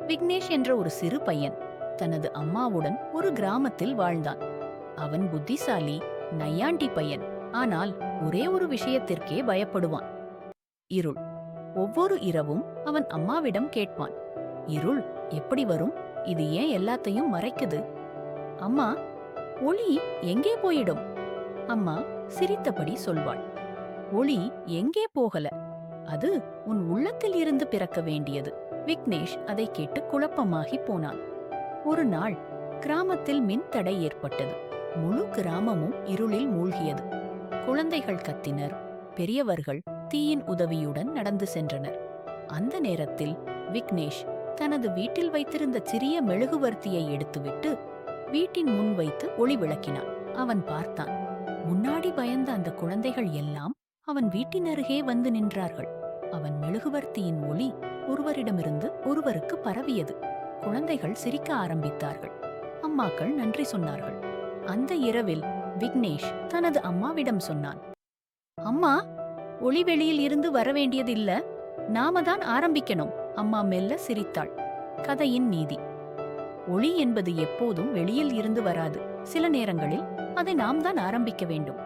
விக்னேஷ் என்ற ஒரு சிறு பையன் தனது அம்மாவுடன் ஒரு கிராமத்தில் வாழ்ந்தான். அவன் புத்திசாலி, நையாண்டி பையன். ஆனால் ஒரே ஒரு விஷயத்திற்கே பயப்படுவான்: இருள். ஒவ்வொரு இரவும் அவன் அம்மாவிடம் கேட்பான், இருள் எப்படி வரும்? இது ஏன் எல்லாத்தையும் மறைக்குது? அம்மா, ஒளி எங்கே போயிடும்? அம்மா சிரித்தபடி சொல்வாள், ஒளி எங்கே போகல, அது உன் உள்ளத்தில் இருந்து பிறக்க வேண்டியது. விக்னேஷ் அதை கேட்டு குழப்பமாகி போனான். ஒரு நாள் கிராமத்தில் மின்தடை ஏற்பட்டது. முழு கிராமமும் இருளில் மூழ்கியது. குழந்தைகள் கத்தினர், பெரியவர்கள் தீயின் உதவியுடன் நடந்து சென்றனர். அந்த நேரத்தில் விக்னேஷ் தனது வீட்டில் வைத்திருந்த சிறிய மெழுகுவர்த்தியை எடுத்துவிட்டு வீட்டின் முன் வைத்து ஒளி விளக்கினான். அவன் பார்த்தான், முன்னாடி பயந்த அந்த குழந்தைகள் எல்லாம் அவன் வீட்டின் அருகே வந்து நின்றார்கள். அவன் மெழுகுவர்த்தியின் ஒளி ஒருவரிடமிருந்து ஒருவருக்கு பரவியது. குழந்தைகள் சிரிக்க ஆரம்பித்தார்கள். அம்மாக்கள் நன்றி சொன்னார்கள். அந்த இரவில் விக்னேஷ் தனது அம்மாவிடம் சொன்னான், அம்மா, ஒளி வெளியில் இருந்து வரவேண்டியதில்ல, நாம தான் ஆரம்பிக்கணும். அம்மா மெல்ல சிரித்தாள். கதையின் நீதி: ஒளி என்பது எப்போதும் வெளியில் இருந்து வராது. சில நேரங்களில் அதை நாம் தான் ஆரம்பிக்க வேண்டும்.